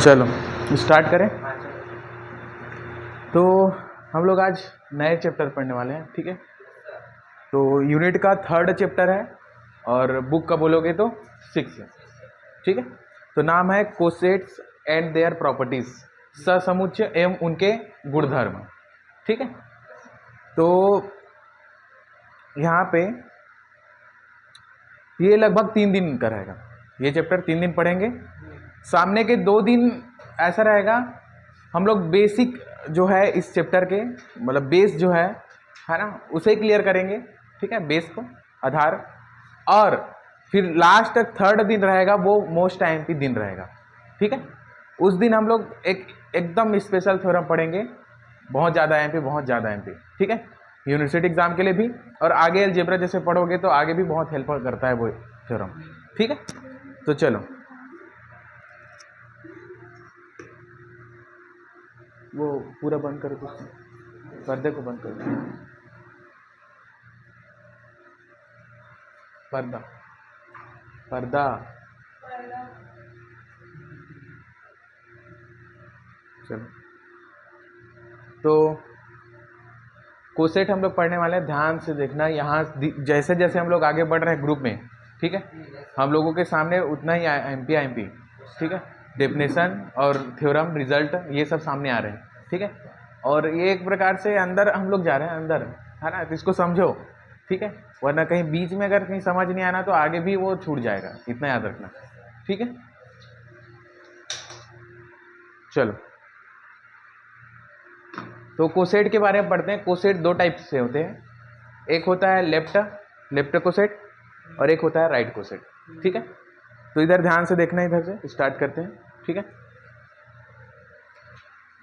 चलो स्टार्ट करें। तो हम लोग आज नए चैप्टर पढ़ने वाले हैं, ठीक है। तो यूनिट का 3rd चैप्टर है और बुक का बोलोगे तो 6 है, ठीक है। तो नाम है कोसेट्स एंड देयर प्रॉपर्टीज, ससमुच्चय एवं उनके गुणधर्म, ठीक है। तो यहाँ पे ये लगभग 3 दिन का रहेगा, ये चैप्टर 3 दिन पढ़ेंगे। सामने के 2 दिन ऐसा रहेगा, हम लोग बेसिक जो है इस चैप्टर के, मतलब बेस जो है ना, उसे क्लियर करेंगे, ठीक है, बेस को, आधार। और फिर लास्ट 3rd दिन रहेगा, वो मोस्ट आईएमपी दिन रहेगा, ठीक है। उस दिन हम लोग एकदम स्पेशल थ्योरम पढ़ेंगे, बहुत ज़्यादा आईएमपी, बहुत ज़्यादा आईएमपी, ठीक है, यूनिवर्सिटी एग्जाम के लिए भी। और आगे अलजेब्रा जैसे पढ़ोगे तो आगे भी बहुत हेल्प करता है वो थ्योरम, ठीक है। तो चलो वो पूरा बंद कर दो, पर्दे को बंद कर दो, पर्दा पर्दा चलो। तो कोसेट हम लोग पढ़ने वाले हैं, ध्यान से देखना। यहाँ जैसे जैसे हम लोग आगे बढ़ रहे हैं ग्रुप में, ठीक है, हम लोगों के सामने उतना ही एमपी, ठीक है, डेफिनेशन और थ्योरम रिजल्ट ये सब सामने आ रहे हैं, ठीक है। और ये एक प्रकार से अंदर हम लोग जा रहे हैं, अंदर, है ना। तो इसको समझो, ठीक है, वरना कहीं बीच में अगर कहीं समझ नहीं आना तो आगे भी वो छूट जाएगा, इतना याद रखना, ठीक है। चलो तो कोसेट के बारे में पढ़ते हैं। कोसेट 2 टाइप से होते हैं, एक होता है लेफ्ट कोसेट और एक होता है राइट कोसेट, ठीक है। तो इधर ध्यान से देखना, इधर से स्टार्ट करते हैं, ठीक है।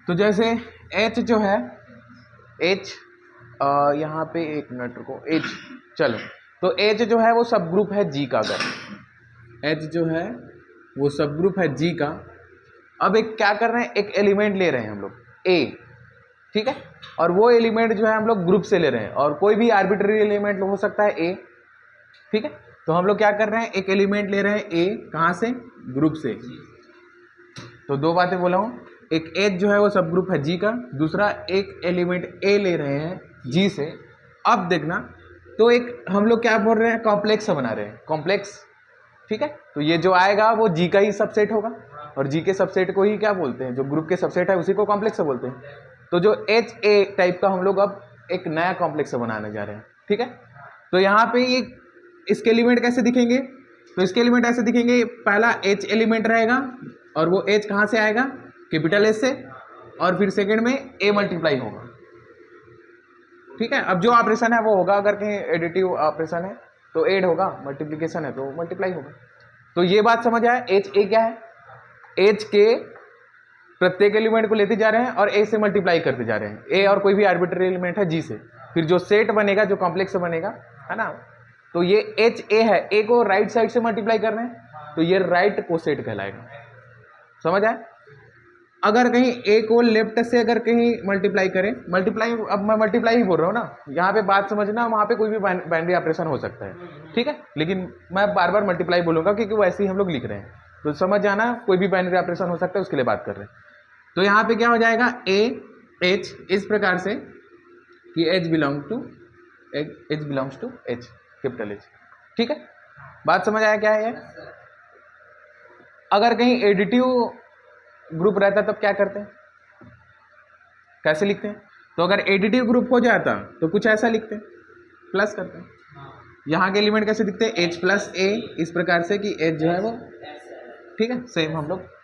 तो जैसे H जो है, H यहाँ पे 1 मिनट रुको, H, चलो। तो H जो है वो सब ग्रुप है G का, अगर H जो है वो सब ग्रुप है G का। अब एक क्या कर रहे हैं, एक एलिमेंट ले रहे हैं हम लोग A, ठीक है, और वो एलिमेंट जो है हम लोग ग्रुप से ले रहे हैं, और कोई भी आर्बिट्ररी एलिमेंट हो सकता है A, ठीक है। तो हम लोग क्या कर रहे हैं, एक एलिमेंट ले रहे हैं A, कहाँ से, ग्रुप से। तो 2 बातें बोला हूँ, एक H जो है वो सब ग्रुप है G का, दूसरा एक एलिमेंट A ले रहे हैं G से। अब देखना, तो एक हम लोग क्या बोल रहे हैं, कॉम्प्लेक्स बना रहे हैं, कॉम्प्लेक्स, ठीक है। तो ये जो आएगा वो G का ही सबसेट होगा, और G के सबसेट को ही क्या बोलते हैं, जो ग्रुप के सबसेट है उसी को कॉम्प्लेक्स बोलते हैं। तो जो HA टाइप का हम लोग अब एक नया कॉम्प्लेक्स बनाने जा रहे हैं, ठीक है। तो यहाँ पे ये इसके एलिमेंट कैसे दिखेंगे, तो इसके एलिमेंट ऐसे दिखेंगे, पहला H एलिमेंट रहेगा और वो H कहाँ से आएगा, कैपिटल H से, और फिर सेकेंड में A मल्टीप्लाई होगा, ठीक है। अब जो ऑपरेशन है वो होगा, अगर कहीं एडिटिव ऑपरेशन है तो एड होगा, मल्टीप्लीकेशन है तो मल्टीप्लाई होगा। तो ये बात समझ आया। HA क्या है, H के प्रत्येक एलिमेंट को लेते जा रहे हैं और A से मल्टीप्लाई करते जा रहे हैं, A और कोई भी आर्बिट्ररी एलिमेंट है G से, फिर जो सेट बनेगा, जो कॉम्प्लेक्स बनेगा, है ना। तो ये HA है, A को राइट साइड से मल्टीप्लाई कर रहे हैं, तो ये राइट कोसेट कहलाएगा, समझ आए। अगर कहीं A को लेफ्ट से अगर कहीं मल्टीप्लाई करें, मल्टीप्लाई, अब मैं मल्टीप्लाई ही बोल रहा हूँ ना, यहाँ पे बात समझना, वहाँ पे कोई भी बाइनरी ऑपरेशन हो सकता है, ठीक है, लेकिन मैं बार बार मल्टीप्लाई बोलूँगा क्योंकि वैसे ही हम लोग लिख रहे हैं, तो समझ जाना, कोई भी बाइनरी ऑपरेशन हो सकता है, उसके लिए बात कर रहे हैं। तो यहाँ पे क्या हो जाएगा, H इस प्रकार से कि H belongs to H, capital H, ठीक है। बात समझ आया क्या है ये। अगर कहीं एडिटिव ग्रुप रहता तब क्या करते हैं, कैसे लिखते हैं, तो अगर एडिटिव ग्रुप हो जाता तो कुछ ऐसा लिखते हैं, प्लस करते हैं। यहाँ के एलिमेंट कैसे दिखते हैं, H प्लस A, इस प्रकार से कि H जो है वो, ठीक है, सेम हम लोग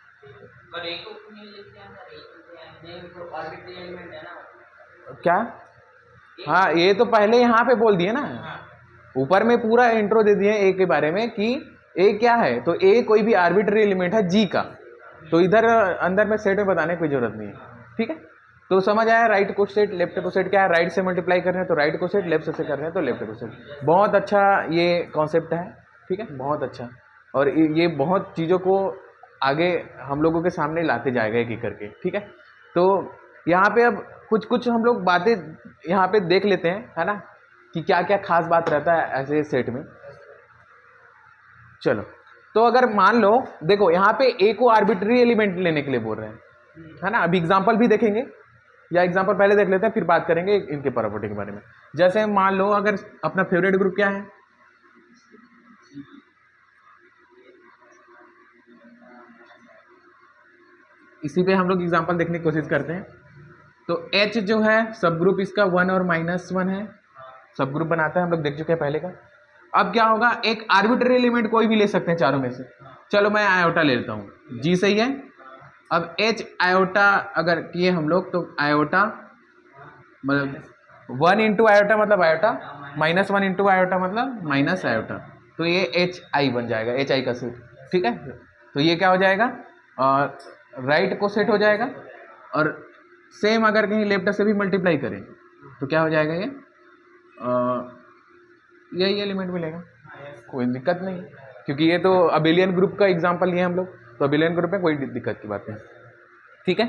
क्या, हाँ, ये तो पहले यहाँ पे बोल दिए ना, ऊपर में पूरा इंट्रो दे दिए A के बारे में कि A क्या है। तो A कोई भी आर्बिट्ररी एलिमेंट है G का, तो इधर अंदर में सेट में बताने की कोई जरूरत नहीं है, ठीक है। तो समझ आया, राइट कोसेट लेफ्ट कोसेट क्या है, राइट से मल्टीप्लाई कर रहे हैं तो राइट कोसेट, लेफ्ट से कर रहे हैं तो लेफ्ट कोसेट। बहुत अच्छा ये कॉन्सेप्ट है, ठीक है, बहुत अच्छा, और ये बहुत चीज़ों को आगे हम लोगों के सामने लाते जाएगा एक एक करके, ठीक है। तो यहाँ पे अब कुछ कुछ हम लोग बातें यहाँ पे देख लेते हैं, है ना, कि क्या क्या खास बात रहता है ऐसे सेट में। चलो तो अगर मान लो, देखो यहाँ पे ए को आर्बिट्री एलिमेंट लेने के लिए बोल रहे हैं, है ना। अभी एग्जांपल भी देखेंगे, या एग्जांपल पहले देख लेते हैं फिर बात करेंगे इनके प्रॉपर्टी के बारे में। जैसे मान लो अगर अपना फेवरेट ग्रुप क्या है, इसी पे हम लोग एग्जांपल देखने की कोशिश करते हैं। तो H जो है सब ग्रुप इसका 1 और -1 है, सब ग्रुप बनाता है, हम लोग देख चुके हैं पहले का। अब क्या होगा, एक आर्बिट्री एलिमेंट कोई भी ले सकते हैं चारों में से। चलो मैं आयोटा ले लेता हूँ, जी सही है। अब H आयोटा अगर किए हम लोग, तो आयोटा मतलब 1 इंटू आयोटा मतलब आयोटा, -1 इंटू आयोटा मतलब माइनस आयोटा, तो ये HI बन जाएगा, HI का सेट, ठीक है। तो ये क्या हो जाएगा, और राइट को सेट हो जाएगा। और सेम अगर कहीं लेफ्ट से भी मल्टीप्लाई करें तो क्या हो जाएगा, ये यही एलिमेंट मिलेगा, कोई दिक्कत नहीं, क्योंकि ये तो अबेलियन ग्रुप का एग्जांपल लिए हम लोग, तो अबेलियन ग्रुप में कोई दिक्कत की बात नहीं, ठीक है।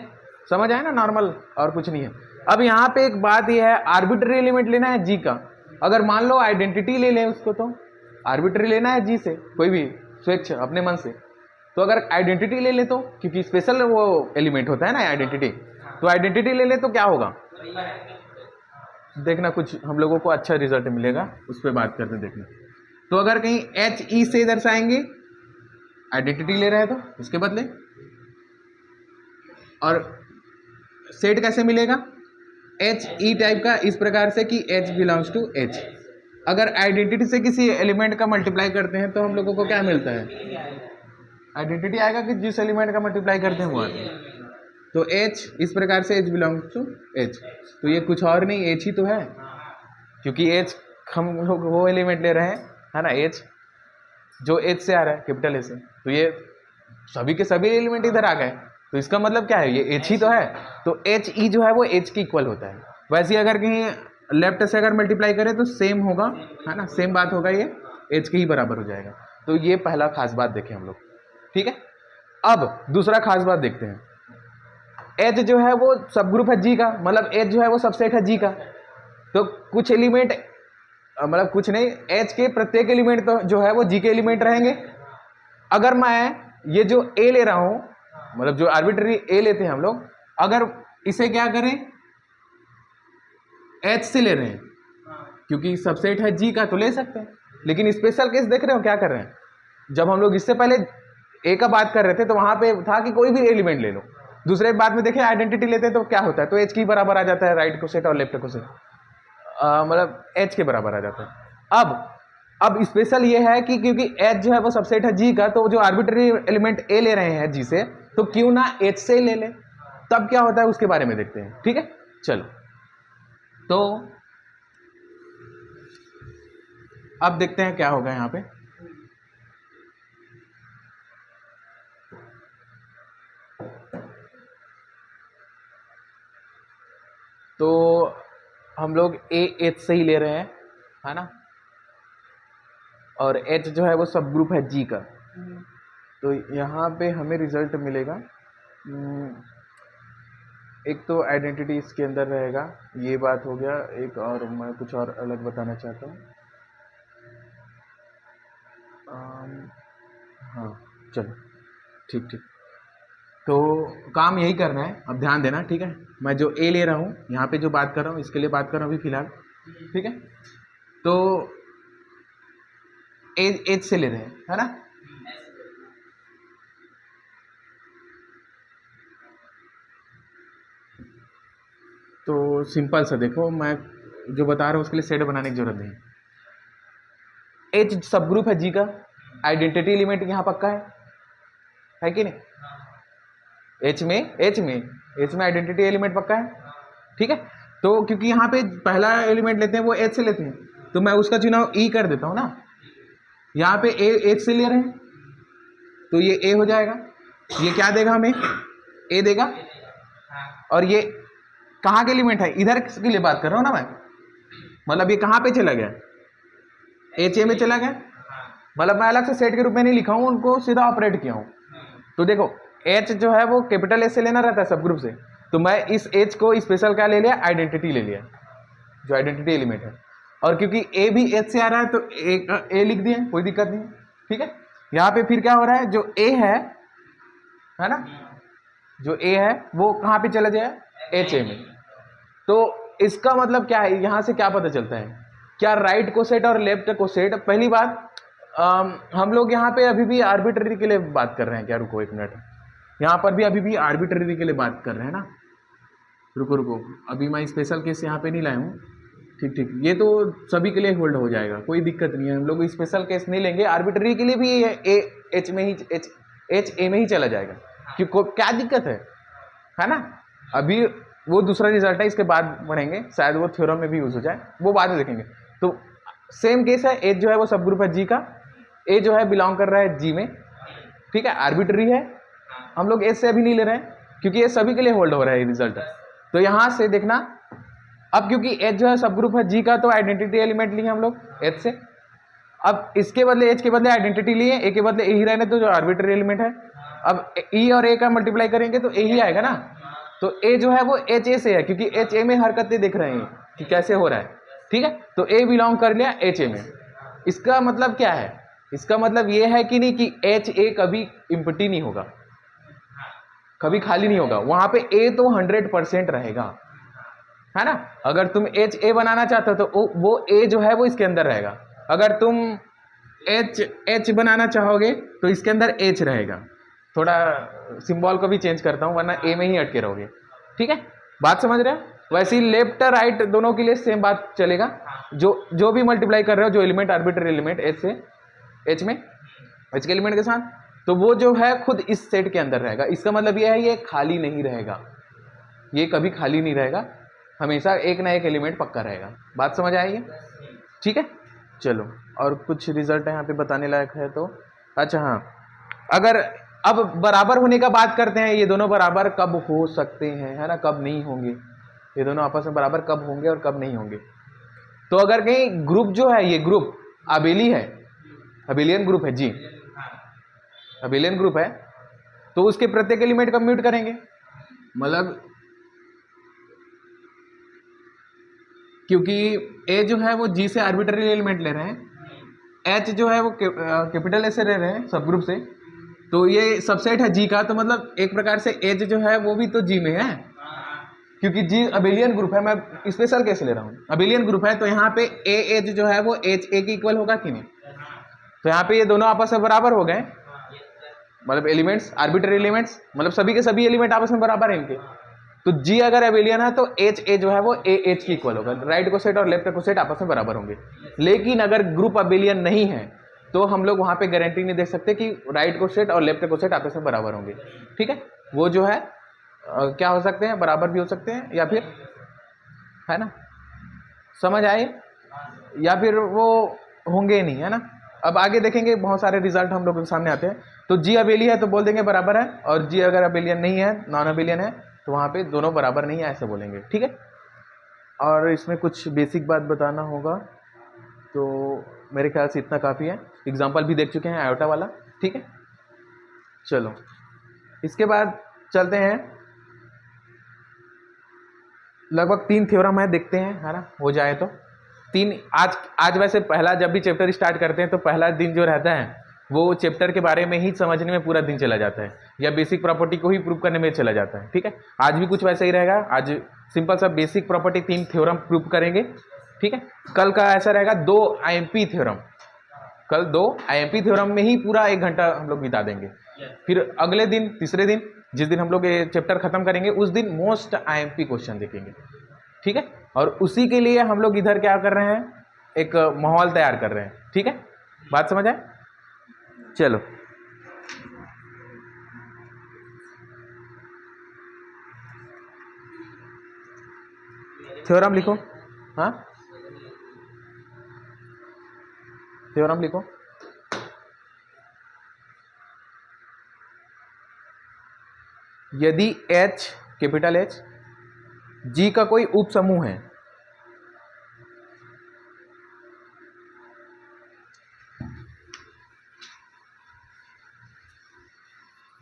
समझ आया ना, नॉर्मल, और कुछ नहीं है। अब यहाँ पे एक बात ये है, आर्बिट्री एलिमेंट लेना है जी का। अगर मान लो आइडेंटिटी ले लें उसको, तो आर्बिट्री लेना है जी से, कोई भी स्वेच्छ अपने मन से। तो अगर आइडेंटिटी ले ले, तो क्योंकि स्पेशल वो एलिमेंट होता है ना आइडेंटिटी, तो आइडेंटिटी ले ले तो क्या होगा, देखना कुछ हम लोगों को अच्छा रिजल्ट मिलेगा, उस पर बात करते देखना। तो अगर कहीं HE से दर्शाएंगे, आइडेंटिटी ले रहे हैं तो उसके बदले, और सेट कैसे मिलेगा, HE टाइप का, इस प्रकार से कि H बिलोंग्स टू H। अगर आइडेंटिटी से किसी एलिमेंट का मल्टीप्लाई करते हैं तो हम लोगों को क्या मिलता है, आइडेंटिटी आएगा कि जिस एलिमेंट का मल्टीप्लाई करते हैं वो आता है। तो H इस प्रकार से H बिलोंग्स टू H, तो ये कुछ और नहीं H ही तो है, क्योंकि H हम लोग वो एलिमेंट ले रहे हैं, है ना, H जो H से आ रहा है, कैपिटल H से, तो ये सभी के सभी एलिमेंट इधर आ गए, तो इसका मतलब क्या है, ये H ही तो है। तो HE जो है वो H के इक्वल होता है। वैसे ही अगर कहीं लेफ्ट से अगर मल्टीप्लाई करें तो सेम होगा, है ना, सेम बात होगा, ये H के ही बराबर हो जाएगा। तो ये पहला खास बात देखें हम लोग, ठीक है। अब दूसरा खास बात देखते हैं, H जो है वो सब ग्रुप है G का, मतलब H जो है वो सबसेट है G का। तो कुछ एलिमेंट, मतलब कुछ नहीं, H के प्रत्येक एलिमेंट तो जो है वो G के एलिमेंट रहेंगे। अगर मैं ये जो A ले रहा हूं, मतलब जो आर्बिट्री A लेते हैं हम लोग, अगर इसे क्या करें, H से ले रहे हैं, क्योंकि सबसेट है G का तो ले सकते हैं। लेकिन स्पेशल केस देख रहे हो क्या कर रहे हैं, जब हम लोग इससे पहले A का बात कर रहे थे तो वहां पे था कि कोई भी एलिमेंट ले लो, दूसरे बात में देखें आइडेंटिटी लेते हैं तो क्या होता है, तो H के बराबर आ जाता है, राइट को सेट और लेफ्ट को सेट, मतलब H के बराबर आ जाता है। अब स्पेशल ये है कि क्योंकि H जो है वो सबसेट है G का, तो जो आर्बिट्री एलिमेंट A ले रहे हैं G से, तो क्यों ना H से ले ले, तब क्या होता है उसके बारे में देखते हैं, ठीक है। चलो, तो अब देखते हैं क्या होगा यहाँ पे। तो हम लोग H से ही ले रहे हैं, है ना, और H जो है वो सब ग्रुप है G का। तो यहाँ पे हमें रिजल्ट मिलेगा, एक तो आइडेंटिटी इसके अंदर रहेगा, ये बात हो गया। एक और मैं कुछ और अलग बताना चाहता हूँ, हाँ चलो, ठीक ठीक। तो काम यही करना है, अब ध्यान देना, ठीक है। मैं जो A ले रहा हूँ, यहाँ पे जो बात कर रहा हूँ, इसके लिए बात कर रहा हूँ अभी फिलहाल, ठीक है। तो H से ले रहे हैं, है ना। तो सिंपल सा देखो, मैं जो बता रहा हूँ उसके लिए सेट बनाने की जरूरत नहीं। H सब ग्रुप है G का, आइडेंटिटी एलिमेंट यहाँ पक्का है कि नहीं, H में आइडेंटिटी एलिमेंट पक्का है, ठीक है। तो क्योंकि यहाँ पे पहला एलिमेंट लेते हैं वो H से लेते हैं, तो मैं उसका चुनाव E कर देता हूँ ना। यहाँ पे H से ले रहे हैं तो ये A हो जाएगा, ये क्या देगा हमें, A देगा। और ये कहाँ के एलिमेंट है, इधर के लिए बात कर रहा हूँ ना मैं, मतलब ये कहाँ पे चला गया, HA में चला गया, मतलब मैं अलग से सेट के रूप में नहीं लिखा हूँ, उनको सीधा ऑपरेट किया हूँ। तो देखो H जो है वो कैपिटल H से लेना रहता है सब ग्रुप से, तो मैं इस H को स्पेशल क्या ले लिया, आइडेंटिटी ले लिया, जो आइडेंटिटी एलिमेंट है। और क्योंकि A भी H से आ रहा है तो A लिख दिए, कोई दिक्कत नहीं, ठीक है। यहाँ पे फिर क्या हो रहा है, जो ए है ना, जो ए है वो कहाँ पे चला जाए, एच ए में। तो इसका मतलब क्या है, यहाँ से क्या पता चलता है, क्या राइट कोसेट और लेफ्ट कोसेट, पहली बात हम लोग यहाँ पे अभी भी आर्बिट्ररी के लिए बात कर रहे हैं क्या, रुको एक मिनट, यहाँ पर भी अभी भी आर्बिट्ररी के लिए बात कर रहे हैं ना, रुको रुको, अभी मैं स्पेशल केस यहाँ पे नहीं लाया हूँ, ठीक ठीक, ये तो सभी के लिए होल्ड हो जाएगा, कोई दिक्कत नहीं है, हम लोग स्पेशल केस नहीं लेंगे, आर्बिट्ररी के लिए भी ए एच में ही एच ए में ही चला जाएगा, क्यों क्या दिक्कत है ना। अभी वो दूसरा रिजल्ट है, इसके बाद पढ़ेंगे, शायद वो थ्योरम में भी यूज हो जाए, वो बाद में देखेंगे। तो सेम केस है, एच जो है वो सब ग्रुप है जी का, ए जो है बिलोंग कर रहा है जी में, ठीक है, आर्बिट्ररी है, हम लोग एच से अभी नहीं ले रहे हैं क्योंकि ये सभी के लिए होल्ड हो रहा है रिजल्ट। तो यहां से देखना, अब क्योंकि एच जो है सब ग्रुप है जी का, तो आइडेंटिटी एलिमेंट लिए हम लोग एच से, अब इसके बदले एच के बदले आइडेंटिटी लिए, ए के बदले ए ही रहने, तो जो आर्बिट्ररी एलिमेंट है, अब ई और ए का मल्टीप्लाई करेंगे तो ए ही आएगा ना, तो ए जो है वो एच ए से है, क्योंकि एच ए में हरकतें देख रहे हैं कि कैसे हो रहा है, ठीक है, तो ए बिलोंग कर लिया एच ए में। इसका मतलब क्या है, इसका मतलब ये है कि नहीं कि एच ए कभी इम्पटी नहीं होगा, कभी खाली नहीं होगा, वहां पे ए तो 100% रहेगा, है ना। अगर तुम एच ए बनाना चाहते हो तो वो ए जो है वो इसके अंदर रहेगा, अगर तुम एच बनाना चाहोगे तो इसके अंदर एच रहेगा, थोड़ा सिंबल को भी चेंज करता हूं वरना ए में ही अटके रहोगे, ठीक है, बात समझ रहे हो। वैसे ही लेफ्ट राइट दोनों के लिए सेम बात चलेगा, जो भी मल्टीप्लाई कर रहे हो, जो एलिमेंट आर्बिट्ररी एलिमेंट एच से एच में, एच के एलिमेंट के साथ, तो वो जो है खुद इस सेट के अंदर रहेगा। इसका मतलब ये है ये खाली नहीं रहेगा, ये कभी खाली नहीं रहेगा, हमेशा एक ना एक एलिमेंट पक्का रहेगा, बात समझ आएगी, ठीक है। चलो और कुछ रिजल्ट यहाँ पे बताने लायक है तो, अच्छा हाँ, अगर अब बराबर होने का बात करते हैं, ये दोनों बराबर कब हो सकते हैं, है ना, कब नहीं होंगे, ये दोनों आपस में बराबर कब होंगे और कब नहीं होंगे। तो अगर कहीं ग्रुप जो है, ये ग्रुप अबेली है, अबेलियन ग्रुप है जी, अबेलियन ग्रुप है, तो उसके प्रत्येक एलिमेंट का म्यूट करेंगे, मतलब क्योंकि ए जो है वो जी से आर्बिट्ररी एलिमेंट ले रहे हैं, एच जो है वो कैपिटल ए से ले रहे हैं सब ग्रुप से, तो ये सबसेट है जी का, तो मतलब एक प्रकार से एच जो है वो भी तो जी में है, क्योंकि जी अबेलियन ग्रुप है, मैं स्पेशल केस ले रहा हूँ, अबेलियन ग्रुप है, तो यहाँ पे ए एच जो है वो एच ए के इक्वल होगा कि नहीं, तो यहाँ पे ये दोनों आपस में बराबर हो गए, मतलब एलिमेंट्स आर्बिट्ररी एलिमेंट्स, मतलब सभी के सभी एलिमेंट आपस में बराबर है इनके, तो जी अगर अबेलियन है तो एच ए जो है वो ए एच की इक्वल होगा, राइट कोसेट और लेफ्ट कोसेट आपस में बराबर होंगे। लेकिन अगर ग्रुप अबेलियन नहीं है तो हम लोग वहां पे गारंटी नहीं दे सकते कि राइट कोसेट और लेफ्ट कोसेट आपस में बराबर होंगे, ठीक है, वो जो है क्या हो सकते हैं, बराबर भी हो सकते हैं या फिर, है ना, समझ आए, या फिर वो होंगे नहीं, है ना। अब आगे देखेंगे बहुत सारे रिजल्ट हम लोग के सामने आते हैं, तो जी अबेली है तो बोल देंगे बराबर है, और जी अगर अबेलियन नहीं है, नॉन अबेलियन है, तो वहाँ पे दोनों बराबर नहीं है ऐसे बोलेंगे, ठीक है। और इसमें कुछ बेसिक बात बताना होगा, तो मेरे ख्याल से इतना काफ़ी है, एग्जाम्पल भी देख चुके हैं आयोटा वाला, ठीक है। चलो इसके बाद चलते हैं, लगभग 3 थ्योरम है, देखते हैं, है ना, हो जाए तो 3। आज वैसे पहला जब भी चैप्टर स्टार्ट करते हैं तो पहला दिन जो रहता है वो चैप्टर के बारे में ही समझने में पूरा दिन चला जाता है, या बेसिक प्रॉपर्टी को ही प्रूव करने में चला जाता है, ठीक है। आज भी कुछ वैसा ही रहेगा, आज सिंपल सा बेसिक प्रॉपर्टी 3 थ्योरम प्रूव करेंगे, ठीक है। कल का ऐसा रहेगा 2 IMP थ्योरम, कल 2 IMP थ्योरम में ही पूरा 1 घंटा हम लोग बिता देंगे। फिर अगले दिन, तीसरे दिन, जिस दिन हम लोग ये चैप्टर खत्म करेंगे उस दिन मोस्ट IMP क्वेश्चन देखेंगे, ठीक है। और उसी के लिए हम लोग इधर क्या कर रहे हैं, एक माहौल तैयार कर रहे हैं, ठीक है, बात समझ आए। चलो थ्योरम लिखो, हाँ थ्योरम लिखो। यदि H कैपिटल H G का कोई उप समूह है,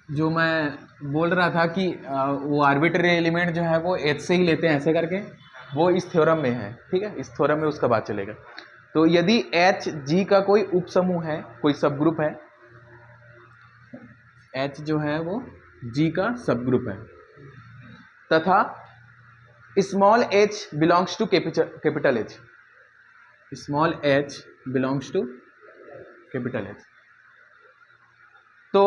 जो मैं बोल रहा था कि वो आर्बिट्ररी एलिमेंट जो है वो H से ही लेते हैं ऐसे करके, वो इस थ्योरम में है, ठीक है, इस थ्योरम में उसका बात चलेगा। तो यदि H G का कोई उप समूह है, कोई सब ग्रुप है, H जो है वो G का सब ग्रुप है तथा small h belongs to capital H, small h belongs to capital H। तो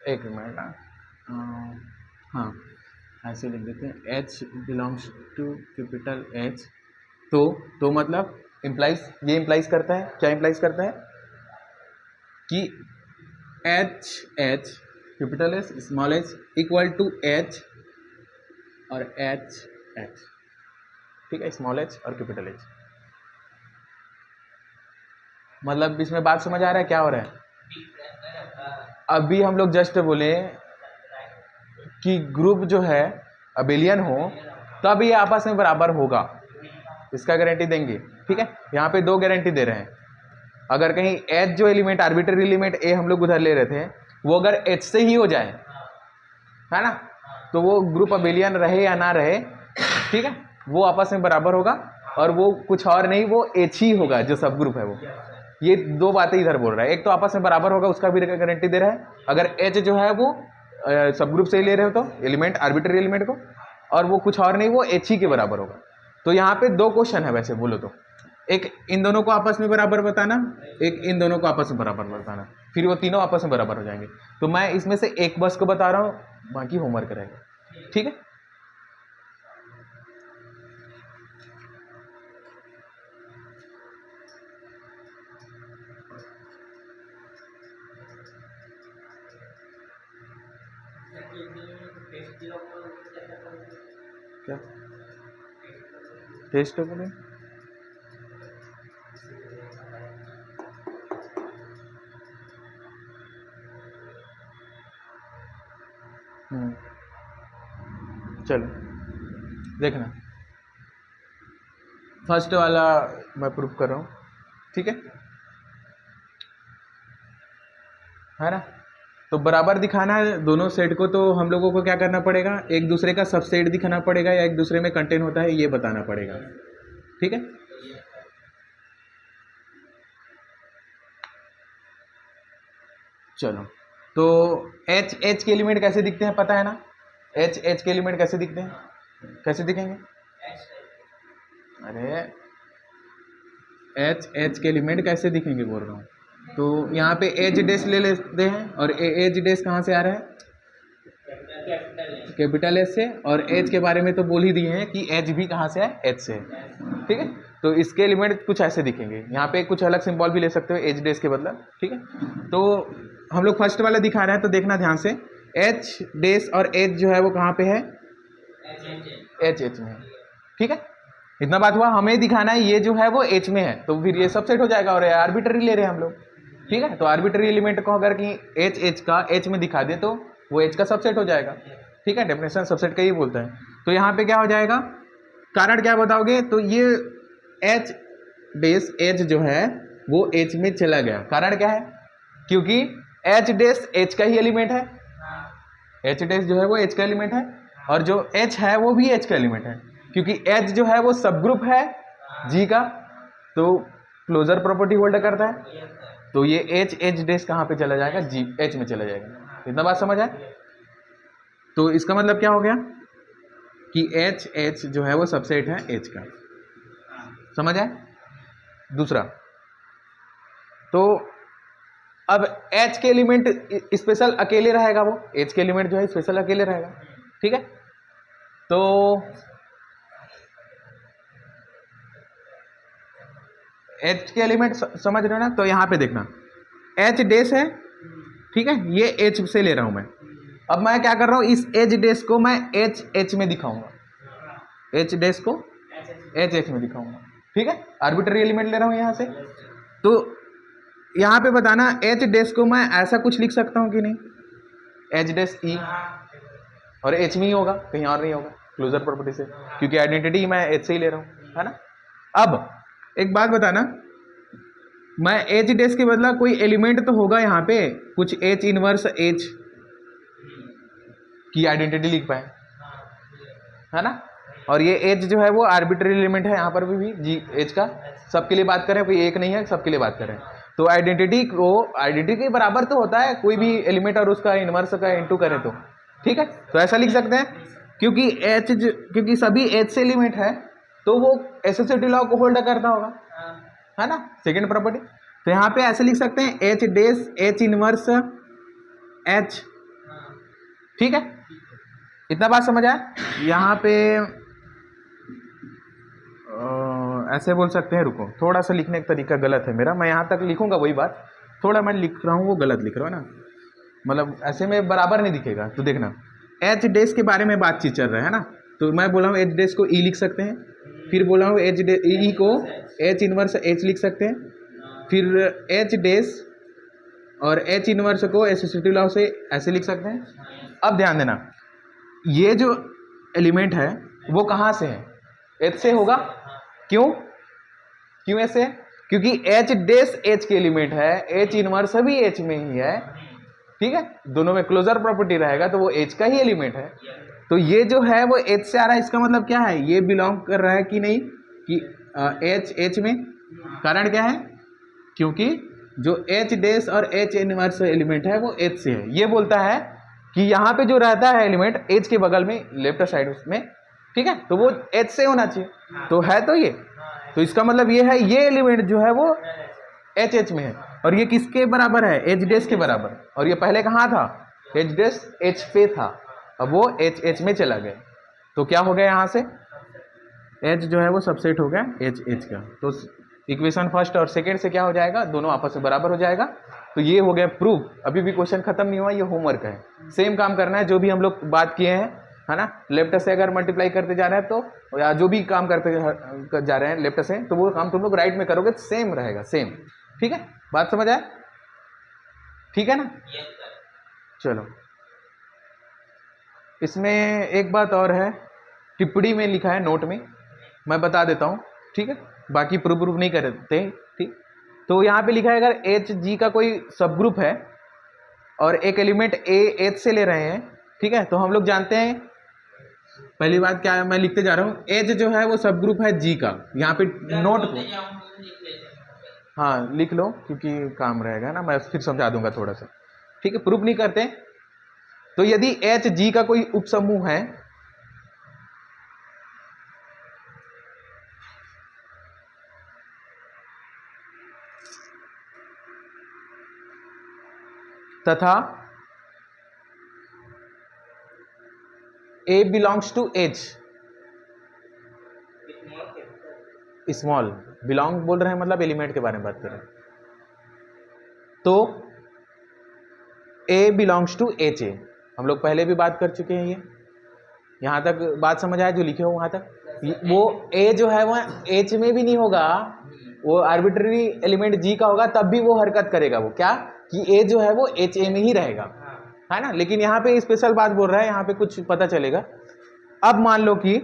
एक मिनट, हाँ ऐसे लिख देते हैं, H belongs to capital H। तो मतलब इम्प्लाइज, ये इम्प्लाइज करता है, क्या इम्प्लाइज करता है कि H capital H small h equal to H और H, ठीक है, स्मॉल h और कैपिटल H। मतलब इसमें बात समझ आ रहा है क्या हो रहा है? अभी हम लोग जस्ट बोले कि ग्रुप जो है अबेलियन हो तब ये आपस में बराबर होगा, इसका गारंटी देंगे, ठीक है। यहाँ पे दो गारंटी दे रहे हैं। अगर कहीं H जो एलिमेंट, आर्बिट्ररी एलिमेंट A हम लोग उधर ले रहे थे, वो अगर H से ही हो जाए, है ना, तो वो ग्रुप अबेलियन रहे या ना रहे, ठीक है, वो आपस में बराबर होगा और वो कुछ और नहीं, वो H ही होगा जो सब ग्रुप है वो। ये दो बातें इधर बोल रहा है, एक तो आपस में बराबर होगा उसका भी गारंटी दे रहा है, अगर H जो है वो सब ग्रुप से ही ले रहे हो तो एलिमेंट, आर्बिट्ररी एलिमेंट को, और वो कुछ और नहीं, वो H ही के बराबर होगा। तो यहाँ पे दो क्वेश्चन है वैसे बोलो तो, एक इन दोनों को आपस में बराबर बताना, एक इन दोनों को आपस में बराबर बताना, फिर वो तीनों आपस में बराबर हो जाएंगे। तो मैं इसमें से एक बस को बता रहा हूँ, बाकी होमवर्क रहेगा, ठीक है। क्या टेस्ट बोले? चलो देखना, फर्स्ट वाला मैं प्रूफ कर रहा हूँ, ठीक है ना। तो बराबर दिखाना है दोनों सेट को, तो हम लोगों को क्या करना पड़ेगा, एक दूसरे का सबसेट दिखाना पड़ेगा या एक दूसरे में कंटेन होता है ये बताना पड़ेगा, ठीक है। चलो, तो H के एलिमेंट कैसे दिखते हैं पता है ना? H के एलिमेंट कैसे दिखते हैं, कैसे दिखेंगे? अरे H के एलिमेंट कैसे दिखेंगे बोल रहा हूँ। तो यहाँ पे एज डेस ले लेते हैं, और एज डेस कहाँ से आ रहा है? कैपिटल एच से, और एज के बारे में तो बोल ही दिए हैं कि एज भी कहाँ से है, एच से है, ठीक है। तो इसके एलिमेंट कुछ ऐसे दिखेंगे, यहाँ पे कुछ अलग सिंबल भी ले सकते हो एज डेस के बदला, ठीक है। तो हम लोग फर्स्ट वाला दिखा रहे हैं, तो देखना ध्यान से, एच डेस और एच जो है वो कहाँ पे है? एच में, ठीक है। इतना बात हुआ, हमें दिखाना है ये जो है वो एच में है, तो फिर ये सबसेट हो जाएगा, और आर्बिट्ररी ले रहे हैं हम लोग, ठीक है। तो आर्बिट्ररी एलिमेंट को अगर कि एच का एच में दिखा दे तो वो एच का सबसेट हो जाएगा, ठीक है। डेफिनेशन सबसेट का ही बोलता है। तो यहाँ पे क्या हो जाएगा, कारण क्या बताओगे? तो ये एच डेस एच जो है वो एच में चला गया, कारण क्या है? क्योंकि एच डेस एच का ही एलिमेंट है, एच डेस जो है वो एच का एलिमेंट है, और जो एच है वो भी एच का एलिमेंट है, क्योंकि एच जो है वो सब ग्रुप है जी का, तो क्लोजर प्रॉपर्टी होल्ड करता है। तो ये एच डेस कहाँ पे चला जाएगा? जी एच में चला जाएगा। इतना बात समझ आए? तो इसका मतलब क्या हो गया कि एच जो है वो सबसेट है एच का, समझ आए? दूसरा, तो अब एच के एलिमेंट स्पेशल अकेले रहेगा, वो एच के एलिमेंट जो है स्पेशल अकेले रहेगा, ठीक है। तो एच के एलिमेंट समझ रहे हो ना? तो यहाँ पे देखना, एच डेस है, ठीक है, ये एच से ले रहा हूं मैं। अब मैं क्या कर रहा हूं, इस एच डेस को मैं एच में दिखाऊंगा, एच डेस को एच में दिखाऊंगा, ठीक है। आर्बिट्ररी एलिमेंट ले रहा हूं यहां से। तो यहां पे बताना, एच डेस को मैं ऐसा कुछ लिख सकता हूं कि नहीं? एच डेस ई, और एच में ही होगा, कहीं और नहीं होगा, क्लोजर प्रॉपर्टी से, क्योंकि आइडेंटिटी मैं एच से ही ले रहा हूं, है ना। अब एक बात बताना, मैं एच डेस के बदला कोई एलिमेंट तो होगा यहाँ पे, कुछ एच इनवर्स एच की आइडेंटिटी लिख पाए, है ना। और ये एच जो है वो आर्बिट्ररी एलिमेंट है, यहाँ पर भी जी एच का, सबके लिए बात करें, कोई एक नहीं है, सबके लिए बात करें। तो आइडेंटिटी के बराबर तो होता है कोई भी एलिमेंट और उसका इनवर्स का इनटू करें तो, ठीक है। तो ऐसा लिख सकते हैं क्योंकि सभी एच से एलिमेंट है तो वो एसोसिएटिव लॉ को होल्ड करता होगा, है ना, सेकेंड प्रॉपर्टी। तो यहाँ पे ऐसे लिख सकते हैं एच डेस एच इनवर्स एच, ठीक है। इतना बात समझ आया। यहाँ पे ऐसे बोल सकते हैं, रुको थोड़ा सा लिखने का तरीका गलत है मेरा, मैं यहाँ तक लिखूंगा वही बात, थोड़ा मैं लिख रहा हूँ वो गलत लिख रहा हूँ ना, मतलब ऐसे में बराबर नहीं दिखेगा। तो देखना एच डेस के बारे में बातचीत चल रहा है ना, तो मैं बोला हूँ एच डेस को ई लिख सकते हैं, फिर बोला हूँ एच ई को एच इनवर्स एच लिख सकते हैं, फिर एच डेस और एच इनवर्स को एसोसिएटिव लॉ से ऐसे लिख सकते हैं। अब ध्यान देना ये जो एलिमेंट है वो कहाँ से है, एच से होगा। क्यों ऐसे? क्योंकि एच डेस एच के एलिमेंट है, एच इनवर्स भी एच में ही है, ठीक है, दोनों में क्लोजर प्रॉपर्टी रहेगा तो वो एच का ही एलिमेंट है। तो ये जो है वो एच से आ रहा है, इसका मतलब क्या है, ये बिलोंग कर रहा है कि नहीं कि एच में। कारण क्या है, क्योंकि जो एच डेस और एच इनवर्स एलिमेंट है वो एच से है। ये बोलता है कि यहाँ पे जो रहता है एलिमेंट एच के बगल में लेफ्ट साइड उसमें, ठीक है, तो वो एच से होना चाहिए, तो है तो ये, तो इसका मतलब ये है ये एलिमेंट जो है वो एच एच में है, और ये किसके बराबर है, एच डेस के बराबर। और ये पहले कहाँ था, एच डेस एच पे था, अब वो एच एच में चला गया, तो क्या हो गया यहाँ से एच जो है वो सबसेट हो गया एच एच का। तो इक्वेशन फर्स्ट और सेकेंड से क्या हो जाएगा, दोनों आपस में बराबर हो जाएगा। तो ये हो गया प्रूफ। अभी भी क्वेश्चन खत्म नहीं हुआ, ये होमवर्क है, सेम काम करना है जो भी हम लोग बात किए हैं, है ना। लेफ्ट से अगर मल्टीप्लाई करते जा रहे हैं तो, या जो भी काम करते जा रहे हैं लेफ्ट से, तो वो काम तुम लोग राइट में करोगे तो सेम रहेगा, सेम, ठीक है। बात समझ आए, ठीक है ना। चलो इसमें एक बात और है, टिप्पणी में लिखा है नोट में, मैं बता देता हूँ, ठीक है, बाकी प्रूफ नहीं करते, ठीक। तो यहाँ पे लिखा है अगर एच जी का कोई सब ग्रुप है और एक एलिमेंट ए एच से ले रहे हैं, ठीक है, तो हम लोग जानते हैं पहली बात क्या है, मैं लिखते जा रहा हूँ, एच जो है वो सब ग्रुप है जी का। यहाँ पे नोट को हाँ लिख लो क्योंकि काम रहेगा ना, मैं फिर समझा दूंगा थोड़ा सा, ठीक है, प्रूफ नहीं करते। तो यदि एच जी का कोई उपसमूह है तथा a belongs to H, small belong बोल रहे हैं मतलब एलिमेंट के बारे में बात कर रहे हैं, तो A belongs to H A, हम लोग पहले भी बात कर चुके हैं, ये यहां तक बात समझ आया जो लिखे हो वहां तक। वो ए जो है वह एच में भी नहीं होगा, वो आर्बिट्ररी एलिमेंट जी का होगा तब भी वो हरकत करेगा, वो क्या कि ए जो है वो एच ए में ही रहेगा, है ना। लेकिन यहाँ पे स्पेशल बात बोल रहा है, यहाँ पे कुछ पता चलेगा। अब मान लो कि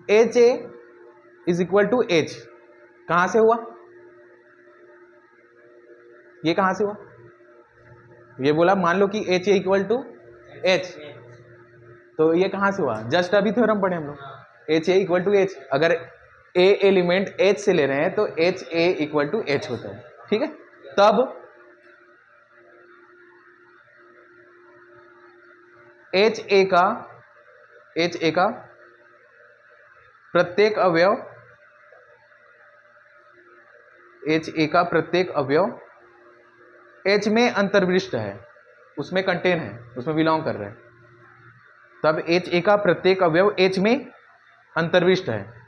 H A is equal to H, कहां से हुआ, ये कहां से हुआ, ये बोला मान लो कि H A equal to H, तो ये कहां से हुआ, जस्ट अभी थ्योरम पढ़े हम लोग, H A equal to H, अगर ए एलिमेंट एच से ले रहे हैं तो H A equal to H होता है, ठीक है। तब एच ए का प्रत्येक अवयव एच में अंतर्विष्ट है, उसमें कंटेन है, उसमें बिलोंग कर रहे हैं, तब एच ए का प्रत्येक अवयव एच में अंतर्विष्ट है।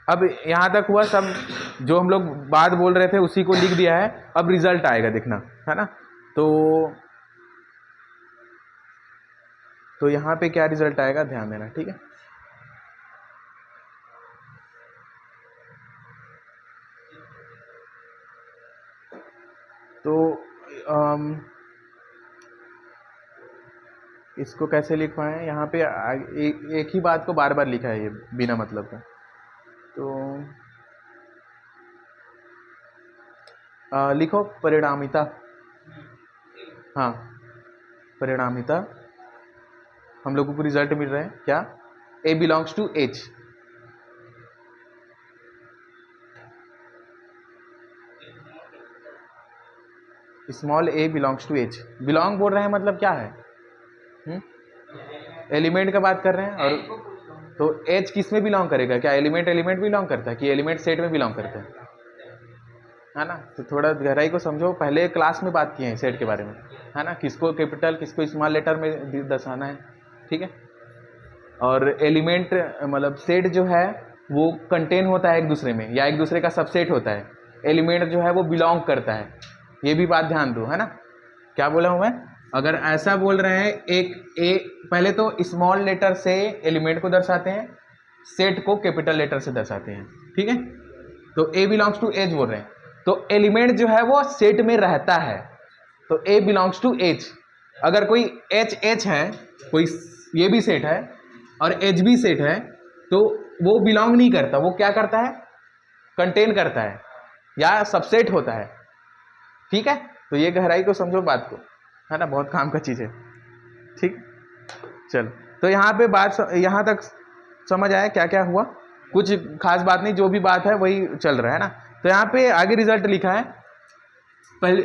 अब यहां तक हुआ सब, जो हम लोग बात बोल रहे थे उसी को लिख दिया है, अब रिजल्ट आएगा देखना, है ना। तो यहां पे क्या रिजल्ट आएगा ध्यान देना, ठीक है। तो इसको कैसे लिख पाए, यहाँ पे एक ही बात को बार बार लिखा है ये बिना मतलब का, तो लिखो परिणामिता, हाँ परिणामिता हम लोगों को रिजल्ट मिल रहा है क्या, a belongs to H. Small a belongs to H, belong बोल रहे हैं मतलब क्या है, एलिमेंट का बात कर रहे हैं। और तो एच किस में बिलोंग करेगा, क्या एलिमेंट एलिमेंट बिलोंग करता है कि एलिमेंट सेट में बिलोंग करता है ना। तो थोड़ा गहराई को समझो, पहले क्लास में बात किए हैं सेट के बारे में, है ना, किसको कैपिटल किसको स्मॉल लेटर में दर्शाना है, ठीक है। और एलिमेंट मतलब सेट जो है वो कंटेन होता है एक दूसरे में, या एक दूसरे का सबसेट होता है। एलिमेंट जो है वो बिलोंग करता है, ये भी बात ध्यान दो, है ना। क्या बोला हूं मैं, अगर ऐसा बोल रहे हैं एक ए, पहले तो स्मॉल लेटर से एलिमेंट को दर्शाते हैं, सेट को कैपिटल लेटर से दर्शाते हैं, ठीक है। तो ए बिलोंग्स टू एच बोल रहे हैं, तो एलिमेंट जो है वो सेट में रहता है, तो ए बिलोंग्स टू एच। अगर कोई एच एच है, कोई ये भी सेट है और एच भी सेट है, तो वो बिलोंग नहीं करता, वो क्या करता है, कंटेन करता है या सबसेट होता है, ठीक है। तो ये गहराई को समझो बात को, है ना, बहुत काम का चीज है, ठीक। चलो, तो यहाँ पे बात यहाँ तक समझ आया क्या क्या हुआ, कुछ खास बात नहीं, जो भी बात है वही चल रहा है ना। तो यहाँ पे आगे रिजल्ट लिखा है, पहले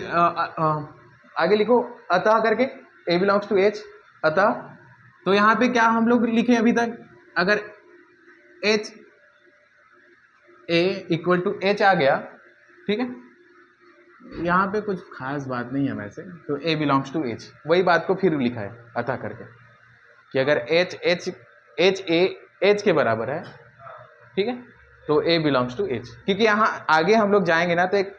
आगे लिखो अतः करके, ए बिलोंग्स टू एच, अतः। तो यहाँ पे क्या हम लोग लिखे अभी तक, अगर H A equal to H आ गया, ठीक है, यहाँ पे कुछ खास बात नहीं है वैसे, तो ए बिलोंग्स टू एच, वही बात को फिर लिखा है अतः करके, कि अगर H H H A H के बराबर है, ठीक है, तो ए बिलोंग्स टू एच। क्योंकि यहाँ आगे हम लोग जाएंगे ना तो एक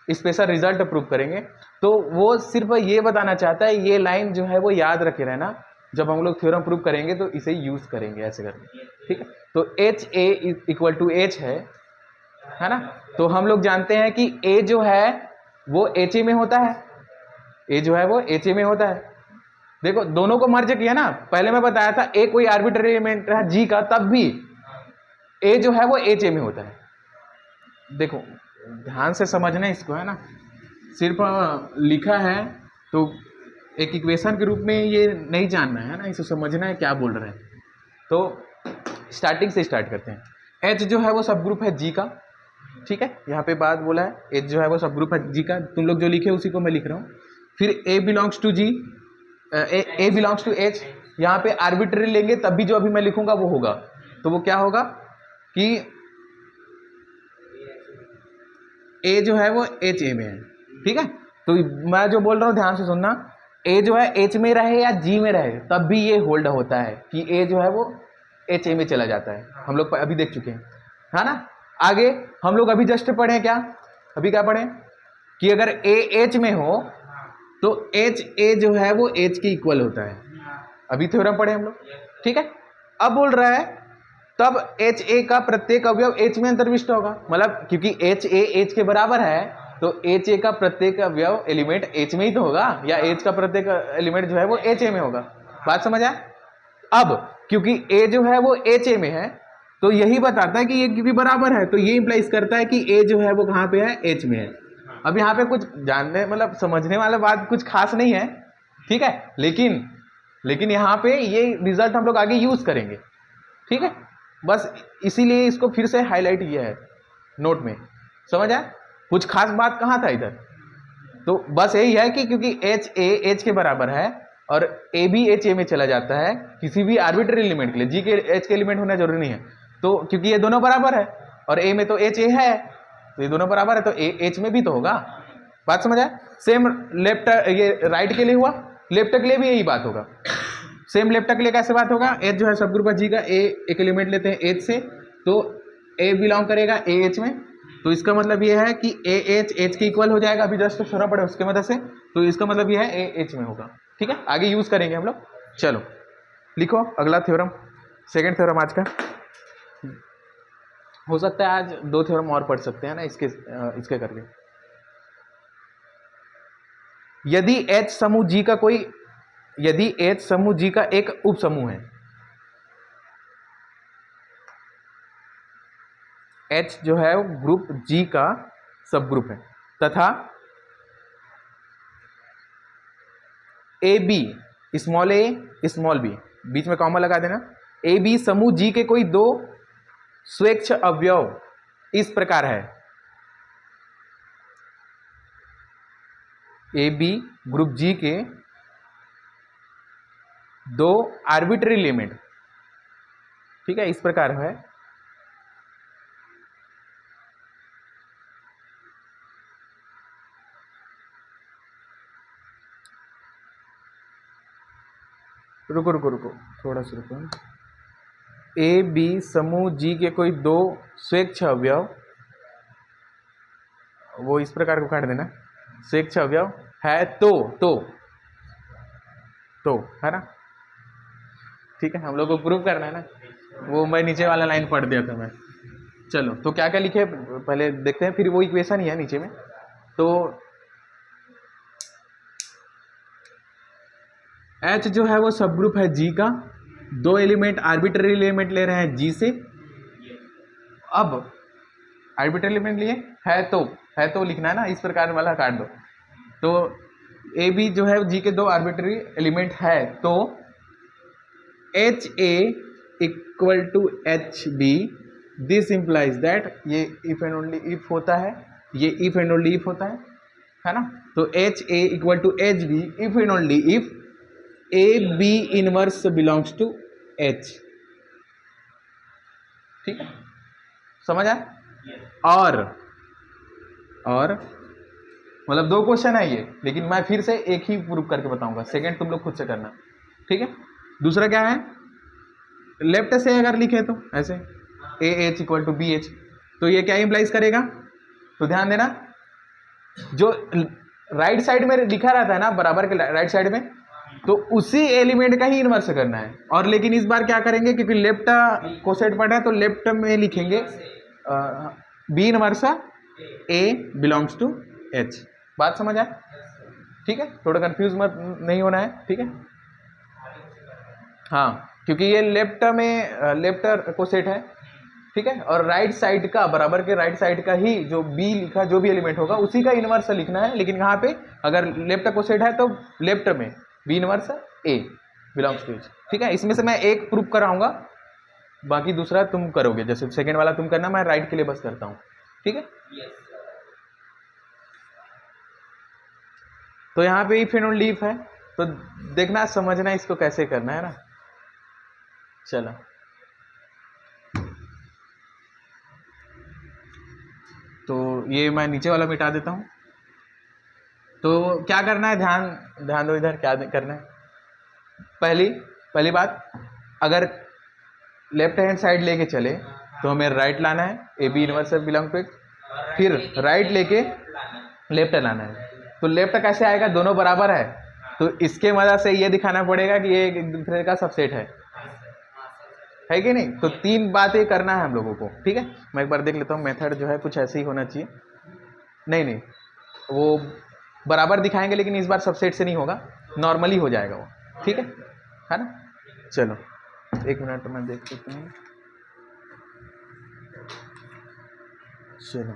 स्पेशल रिजल्ट प्रूव करेंगे, तो वो सिर्फ ये बताना चाहता है, ये लाइन जो है वो याद रखे रहना, जब हम लोग थ्योरम प्रूव करेंगे तो इसे यूज करेंगे ऐसे करके, ठीक है। तो H A equal to H है ना। तो हम लोग जानते हैं कि ए जो है वो एच ए में होता है, ए जो है वो एच ए में होता है। देखो दोनों को मर्ज किया ना, पहले मैं बताया था ए कोई आर्बिट्ररी एलिमेंट है जी का, तब भी ए जो है वो एच ए में होता है। देखो ध्यान से समझना इसको, है ना, सिर्फ लिखा है तो एक इक्वेशन के रूप में ये नहीं जानना है ना, इसे समझना है क्या बोल रहे हैं। तो स्टार्टिंग से स्टार्ट करते हैं। एच जो है वो सब ग्रुप है जी का, ठीक है, यहाँ पे बात बोला है एच जो है वो सब ग्रुप है जी का, तुम लोग जो लिखे उसी को मैं लिख रहा हूँ। फिर a belongs to G, a belongs to H, यहाँ पे आर्बिट्ररी लेंगे तब भी जो अभी मैं लिखूंगा वो होगा। तो वो क्या होगा कि ए जो है वो एच ए में है, ठीक है। तो मैं जो बोल रहा हूँ ध्यान से सुनना, ए जो है एच में रहे या जी में रहे तब भी ये होल्ड होता है कि ए जो है वो एच ए में चला जाता है, हम लोग अभी देख चुके हैं, है ना। आगे हम लोग अभी जस्ट पढ़े क्या, अभी क्या पढ़े कि अगर ए एच में हो तो एच ए जो है वो एच के इक्वल होता है, अभी थ्योरम पढ़े हम लोग, ठीक है। अब बोल रहा है तब एच ए का प्रत्येक अवयव एच में अंतर्विष्ट होगा, मतलब क्योंकि एच ए एच के बराबर है तो एच ए का प्रत्येक अवयव एलिमेंट एच में ही तो होगा, या एच का प्रत्येक एलिमेंट जो है वो एच ए में होगा। बात समझ आए। अब क्योंकि ए जो है वो एच ए में है तो यही बताता है कि ये क्योंकि बराबर है, तो ये इंप्लाइज करता है कि ए जो है वो कहाँ पे है, एच में है। अब यहाँ पे कुछ जानने मतलब समझने वाला बात कुछ खास नहीं है, ठीक है, लेकिन यहाँ पे ये रिजल्ट हम लोग आगे यूज करेंगे, ठीक है। बस इसीलिए इसको फिर से हाईलाइट किया है नोट में, समझ आए, कुछ खास बात कहाँ था इधर। तो बस यही है कि क्योंकि एच ए एच के बराबर है और ए भी एच ए में चला जाता है किसी भी आर्बिट्ररी एलिमेंट के लिए, जी के एच के एलिमेंट होना जरूरी नहीं है, तो क्योंकि ये दोनों बराबर है और ए में तो एच ए है तो ये दोनों बराबर है, तो ए एच में भी तो होगा। बात समझ आए। सेम लेफ्ट ये राइट के लिए हुआ, लेफ्ट के लिए भी यही बात होगा। सेम लेफ्ट के लिए कैसे बात होगा, एच जो है सब ग्रुप है जी का, ए एक एलिमेंट लेते हैं एच से, तो ए बिलोंग करेगा ए एच में, तो इसका मतलब ये है कि ए एच एच के इक्वल हो जाएगा, अभी जस्ट छोड़ा पड़े उसके मदद से, तो इसका मतलब ये है ए एच में होगा, ठीक है। आगे यूज करेंगे हम लोग। चलो लिखो अगला थ्योरम, सेकंड थ्योरम आज का। हो सकता है आज 2 थ्योरम और पढ़ सकते हैं ना इसके करके। यदि एच समूह जी का कोई, यदि एच समूह जी का एक उप समूह है, एच जो है वो ग्रुप जी का सब ग्रुप है, तथा a b small a small b, बीच में कॉमा लगा देना। ए बी समूह जी के कोई दो स्वेच्छ अवयव इस प्रकार है। ए बी ग्रुप जी के दो आर्बिट्ररी एलिमेंट, ठीक है, इस प्रकार है। रुको रुको रुको थोड़ा सा रुको। ए बी समूह जी के कोई दो स्वेच्छ अवयव, वो इस प्रकार को काट देना, स्वेच्छ अवयव है तो है ना, ठीक है, हम लोग को प्रूव करना है ना, वो मैं नीचे वाला लाइन पढ़ दिया था मैं। चलो तो क्या क्या लिखे पहले देखते हैं, फिर वो इक्वेशन ही है नीचे में। तो H जो है वो सब ग्रुप है G का, दो एलिमेंट आर्बिट्ररी एलिमेंट ले रहे हैं G से। अब आर्बिट्ररी एलिमेंट लिए है तो लिखना है ना, इस प्रकार वाला काट दो। तो ए बी जो है G के दो आर्बिट्ररी एलिमेंट है, तो HA equal to HB, this implies that, ये इफ एंड ओनली इफ होता है, ये इफ एंड ओनली इफ होता है ना। तो HA equal to HB if and only if AB inverse belongs to H, ठीक है, समझ आया। और मतलब दो क्वेश्चन है ये, लेकिन मैं फिर से एक ही प्रूव करके बताऊंगा, सेकंड तुम लोग खुद से करना, ठीक है। दूसरा क्या है, लेफ्ट से अगर लिखे तो ऐसे AH इक्वल टू BH, तो ये क्या इंप्लाइज करेगा, तो ध्यान देना, जो राइट साइड में लिखा रहता है ना बराबर के राइट साइड में, तो उसी एलिमेंट का ही इन्वर्स करना है। और लेकिन इस बार क्या करेंगे, क्योंकि लेफ्ट कोसेट पढ़ा है तो लेफ्ट में लिखेंगे B inverse A belongs to H। बात समझ आए, ठीक है, थोड़ा कंफ्यूज मत नहीं होना है, ठीक है। हाँ, क्योंकि ये लेफ्ट में लेफ्ट कोसेट है, ठीक है, और राइट साइड का बराबर के राइट साइड का ही जो बी लिखा, जो भी एलिमेंट होगा उसी का इनवर्स लिखना है। लेकिन यहाँ पे अगर लेफ्ट कोसेट है तो लेफ्ट में B inverse A belongs to H, ठीक है। इसमें से मैं एक प्रूफ कराऊंगा, बाकी दूसरा तुम करोगे, जैसे सेकंड वाला तुम करना, मैं राइट के लिए बस करता हूँ, ठीक है। तो यहाँ पे इफ एंड ओनली इफ है, तो देखना समझना इसको कैसे करना है ना। चलो तो ये मैं नीचे वाला मिटा देता हूँ। तो क्या करना है, ध्यान दो इधर, क्या करना है। पहली बात, अगर लेफ्ट हैंड साइड लेके चले तो हमें राइट लाना है, A B inverse belong to, फिर राइट लेके लेफ्ट लाना है। तो लेफ्ट कैसे आएगा, दोनों बराबर है, तो इसके मदद से ये दिखाना पड़ेगा कि ये एक दूसरे का सबसेट है कि नहीं। तो तीन बातें करना है हम लोगों को, ठीक है। मैं एक बार देख लेता हूँ, मेथड जो है कुछ ऐसे ही होना चाहिए। नहीं वो बराबर दिखाएंगे, लेकिन इस बार सबसेट से नहीं होगा, नॉर्मली हो जाएगा वो, ठीक है ना। चलो एक मिनट में देख लेते हैं। चलो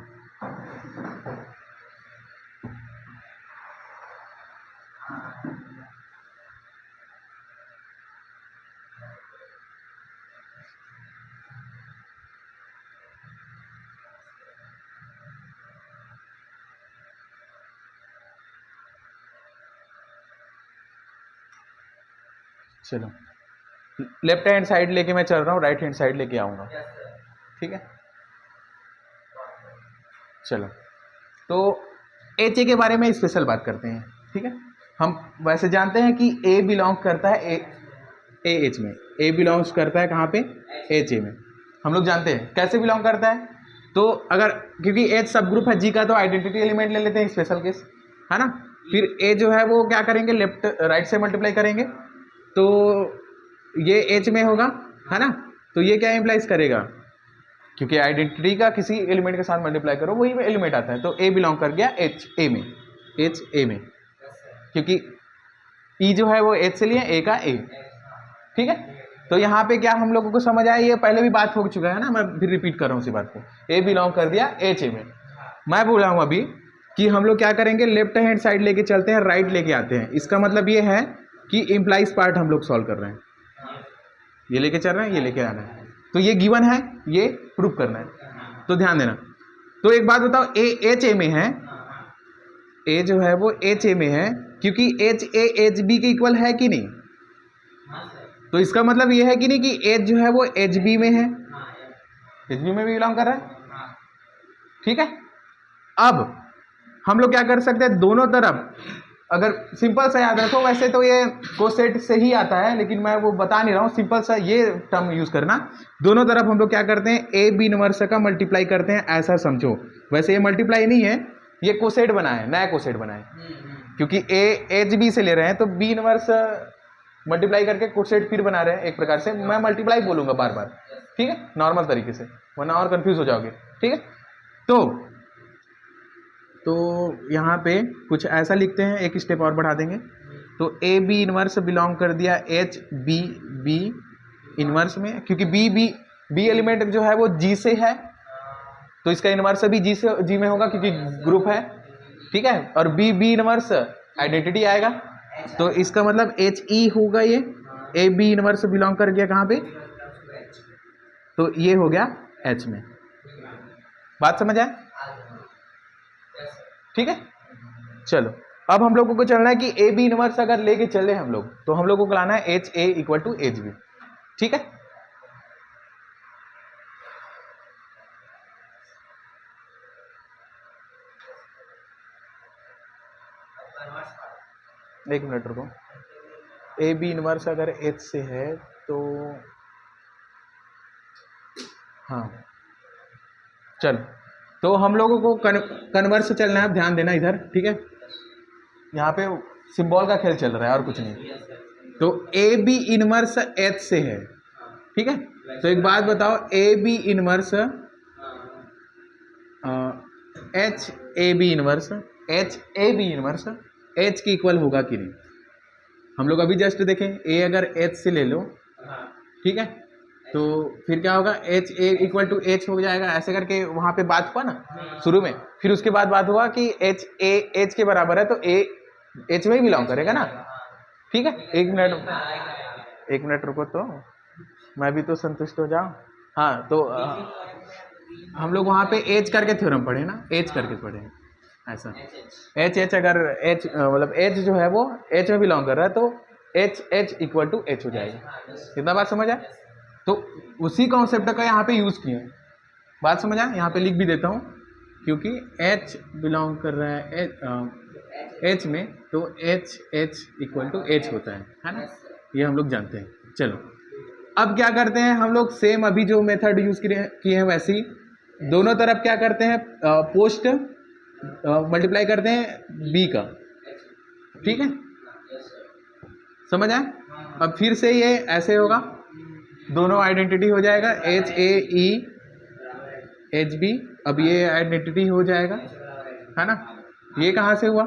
चलो लेफ्ट हैंड साइड लेके मैं चल रहा हूँ, राइट हैंड साइड लेके आऊँगा, ठीक है। चलो तो एच ए के बारे में स्पेशल बात करते हैं, ठीक है। हम वैसे जानते हैं कि ए बिलोंग करता है ए एच में, ए बिलोंग्स करता है कहाँ पे, एच ए में। हम लोग जानते हैं कैसे बिलोंग करता है। तो अगर क्योंकि एच सब ग्रुप है जी का, तो आइडेंटिटी एलिमेंट ले लेते हैं, स्पेशल केस है ना। फिर ए जो है वो क्या करेंगे, लेफ्ट राइट से मल्टीप्लाई करेंगे, तो ये एच में होगा, है ना। तो ये क्या इंप्लाइज करेगा, क्योंकि आइडेंटिटी का किसी एलिमेंट के साथ मल्टीप्लाई करो वही एलिमेंट आता है। तो ए बिलोंग कर गया एच ए में, क्योंकि ई जो है वो एच से लिए ए का ए, ठीक है। तो यहाँ पे क्या हम लोगों को समझ आया, ये पहले भी बात हो चुका है ना, मैं फिर रिपीट कर रहा हूँ उसी बात को। ए बिलोंग कर दिया एच ए में। मैं बोला हूँ अभी कि हम लोग क्या करेंगे, लेफ्ट हैंड साइड लेके चलते हैं, राइट लेके आते हैं। इसका मतलब ये है कि इम्प्लाइज पार्ट हम लोग सॉल्व कर रहे हैं, ये लेके चल रहे हैं, ये लेके आना है, तो ये गिवन है, ये प्रूफ करना है, तो ध्यान देना। तो एक बात बताओ, ए एच ए में है, ए जो है वो एच ए में है, क्योंकि एच ए एच बी के इक्वल है कि नहीं, तो इसका मतलब ये है कि नहीं कि एच जो है वो एच बी में है, एच बी में भी बिलोंग कर रहा है, ठीक है। अब हम लोग क्या कर सकते हैं, दोनों तरफ, अगर सिंपल सा याद रखो, वैसे तो ये कोसेट से ही आता है, लेकिन मैं वो बता नहीं रहा हूँ, सिंपल सा ये टर्म यूज करना। दोनों तरफ हम लोग क्या करते हैं, ए बी इनवर्स का मल्टीप्लाई करते हैं, ऐसा समझो। वैसे ये मल्टीप्लाई नहीं है, ये कोसेट बना है, नया कोसेट बना है, क्योंकि ए एच बी से ले रहे हैं, तो बी इनवर्स मल्टीप्लाई करके कोसेट फिर बना रहे हैं। एक प्रकार से मैं मल्टीप्लाई बोलूंगा बार बार, ठीक है, नॉर्मल तरीके से, वरना और कंफ्यूज हो जाओगे, ठीक है। तो यहाँ पे कुछ ऐसा लिखते हैं, एक स्टेप और बढ़ा देंगे, तो ए बी इनवर्स बिलोंग कर दिया एच बी बी इनवर्स में, क्योंकि बी एलिमेंट जो है वो जी से है, तो इसका इनवर्स भी जी में होगा, क्योंकि ग्रुप है, ठीक है। और बी इनवर्स आइडेंटिटी आएगा, तो इसका मतलब एच ई होगा, ये ए बी इनवर्स बिलोंग कर गया कहाँ पे, तो ये हो गया एच में। बात समझ आए, ठीक है। चलो अब हम लोगों को चलना है कि ए बी इनवर्स अगर लेके चले हम लोग, तो हम लोगों को लाना है H A equal to H B, ठीक है। एक मिनट रुको, ए बी इनवर्स अगर एच से है तो हाँ, चल, तो हम लोगों को कन्वर्स से चलना है, ध्यान देना इधर, ठीक है। यहाँ पे सिंबल का खेल चल रहा है और कुछ नहीं। तो ए बी इनवर्स एच से है, ठीक है। तो एक बात बताओ, A B inverse H A B inverse H के इक्वल होगा कि नहीं। हम लोग अभी जस्ट देखें, ए अगर एच से ले लो, ठीक है, तो फिर क्या होगा, H A equal to H हो जाएगा, ऐसे करके वहां पे बात हुआ ना शुरू में। फिर उसके बाद बात हुआ कि एच ए एच के बराबर है, तो ए एच में ही बिलोंग करेगा ना, ठीक है। एक मिनट रुको, तो मैं भी तो संतुष्ट हो जाऊं। हाँ, तो हम लोग वहां पे एच करके थ्योरम पढ़े ना, एच करके पढ़े, ऐसा एच अगर एच मतलब एच जो है वो एच में बिलोंग कर रहा है, तो एच इक्वल टू एच हो जाएगा। कितना बात समझ आए, तो उसी कॉन्सेप्ट का यहाँ पे यूज किए, बात समझ आए। यहाँ पे लिख भी देता हूँ, क्योंकि एच बिलोंग कर रहा है एच में, तो एच इक्वल टू एच होता है ना, ये हम लोग जानते हैं। चलो अब क्या करते हैं हम लोग, सेम अभी जो मेथड यूज किए हैं वैसे ही दोनों तरफ क्या करते हैं, पोस्ट मल्टीप्लाई करते हैं बी का, ठीक है, समझ आए। अब फिर से ये ऐसे होगा, दोनों आइडेंटिटी हो जाएगा, H A E H B, अब ये आइडेंटिटी हो जाएगा, है ना। ये कहाँ से हुआ,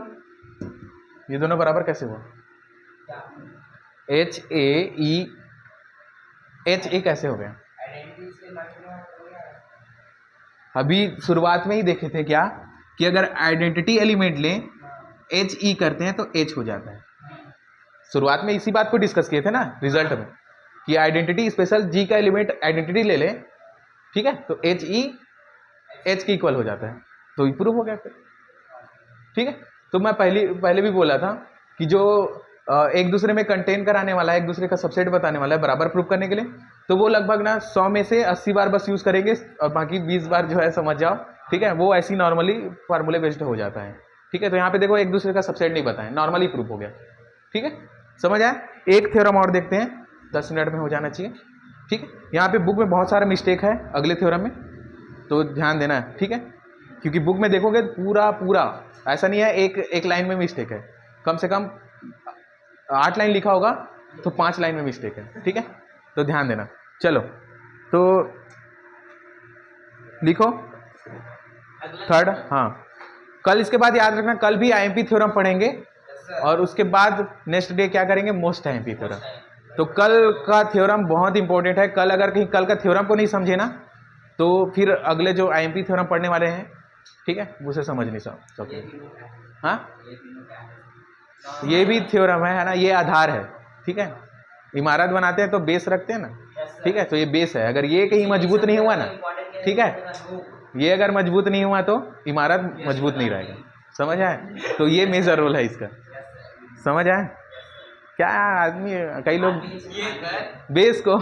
ये दोनों बराबर कैसे हुआ, H A E H A कैसे हो गया, अभी शुरुआत में ही देखे थे क्या, कि अगर आइडेंटिटी एलिमेंट लें, एच ई करते हैं तो एच हो जाता है। शुरुआत में इसी बात को डिस्कस किए थे ना रिजल्ट में, कि आइडेंटिटी स्पेशल जी का एलिमेंट आइडेंटिटी ले लें, ठीक है, तो एच ई एच के इक्वल हो जाता है, तो प्रूफ हो गया फिर, ठीक है। तो मैं पहले भी बोला था कि जो एक दूसरे में कंटेन कराने वाला है, एक दूसरे का सबसेट बताने वाला है बराबर प्रूफ करने के लिए, तो वो लगभग ना 100 में से 80 बार बस यूज़ करेंगे, और बाकी 20 बार जो है समझ जाओ, ठीक है, वो ऐसी नॉर्मली फार्मूले बेस्ड हो जाता है, ठीक है। तो यहाँ पे देखो, एक दूसरे का सबसेट नहीं बताएं, नॉर्मली प्रूफ हो गया, ठीक है, समझ आए। एक थ्योरम और देखते हैं, 10 मिनट में हो जाना चाहिए, ठीक है। यहाँ पे बुक में बहुत सारा मिस्टेक है अगले थ्योरम में, तो ध्यान देना है, ठीक है, क्योंकि बुक में देखोगे पूरा ऐसा नहीं है, एक लाइन में मिस्टेक है, कम से कम 8 लाइन लिखा होगा, तो 5 लाइन में मिस्टेक है, ठीक है, तो ध्यान देना। चलो तो लिखो थर्ड, हाँ, कल इसके बाद याद रखना, कल भी आईएमपी थ्योरम पढ़ेंगे, और उसके बाद नेक्स्ट डे क्या करेंगे, मोस्ट आईएमपी थ्योरम। तो कल का थ्योरम बहुत इंपॉर्टेंट है, कल अगर कहीं कल का थ्योरम को नहीं समझे ना, तो फिर अगले जो आईएमपी थ्योरम पढ़ने वाले हैं, ठीक है, उसे समझ नहीं सकते। हाँ, ये भी थ्योरम है ना, ये आधार है, ठीक है। इमारत बनाते हैं तो बेस रखते हैं ना, ठीक है, तो ये बेस है। अगर ये कहीं मजबूत नहीं हुआ ना, ठीक है, ये अगर मजबूत नहीं हुआ तो इमारत मजबूत नहीं रहेगा, समझ आए। तो ये मेजर रोल है इसका, समझ आए। क्या आदमी, कई लोग बेस को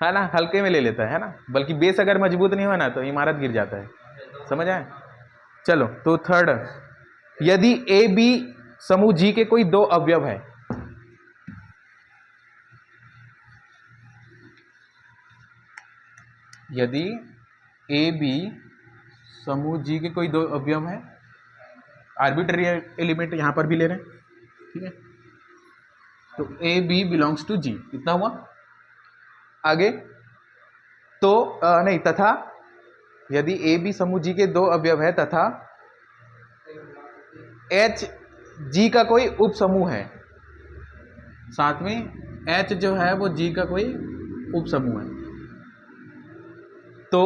है ना हल्के में ले लेता है ना, बल्कि बेस अगर मजबूत नहीं हुआ ना तो इमारत गिर जाता है, समझ आए। चलो तो थर्ड, यदि ए बी समूह जी के कोई दो अवयव है, यदि ए बी समूह जी के कोई दो अवयव है, आर्बिट्ररी एलिमेंट यहां पर भी ले रहे हैं, ठीक है, तो ए बी बिलोंग्स टू जी, इतना हुआ। आगे तो नहीं, तथा यदि ए बी समूह जी के दो अवयव है तथा एच जी का कोई उप समूह है, साथ में एच जो है वो जी का कोई उप समूह है, तो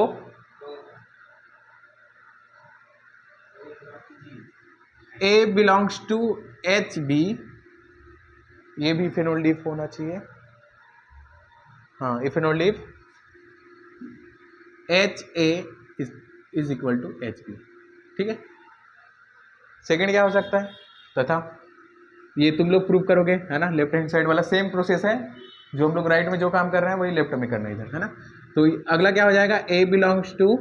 A belongs to H B, ये भी इथेनॉल लीफ होना चाहिए, हाँ इथेनॉल लीफ, H A is equal to H B, ठीक है। सेकंड क्या हो सकता है, तथा, ये तुम लोग प्रूव करोगे है ना, लेफ्ट हैंड साइड वाला सेम प्रोसेस है, जो हम लोग राइट में जो काम कर रहे हैं वही लेफ्ट में करना इधर, है ना। तो अगला क्या हो जाएगा, a belongs to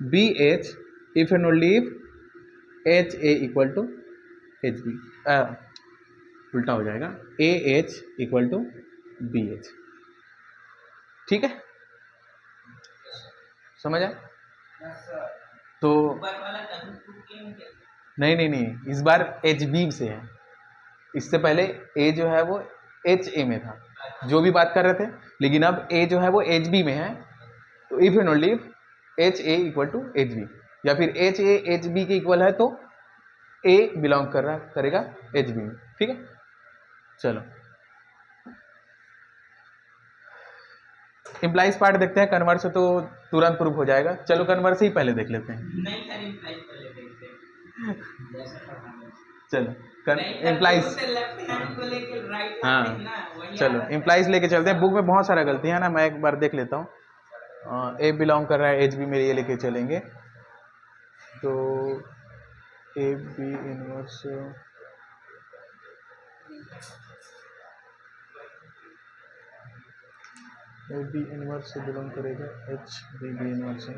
B H if and only if H A equal to H b, उल्टा हो जाएगा, a H equal to B H, ठीक है, समझ आए। तो नहीं, इस बार एच बी से है, इससे पहले ए जो है वो एच ए में था, जो भी बात कर रहे थे, लेकिन अब ए जो है वो एच बी में है, तो if and only if H A equal to H B, या फिर एच ए एच बी के इक्वल है तो ए बिलोंग करेगा एच बी में, ठीक है। चलो इम्प्लाइज पार्ट देखते हैं, कन्वर्स से तो तुरंत प्रूफ हो जाएगा, चलो कन्वर्स ही पहले देख लेते हैं। चलो इम्प्लाइज, हाँ चलो इम्प्लाइज लेके चलते हैं, बुक में बहुत सारा गलती है ना, मैं एक बार देख लेता हूँ। ए बिलोंग कर रहा है एच बी में, ये लेके चलेंगे, तो A B inverse, A B inverse से बिलोंग करेगा एच बी बी इनवर्स से,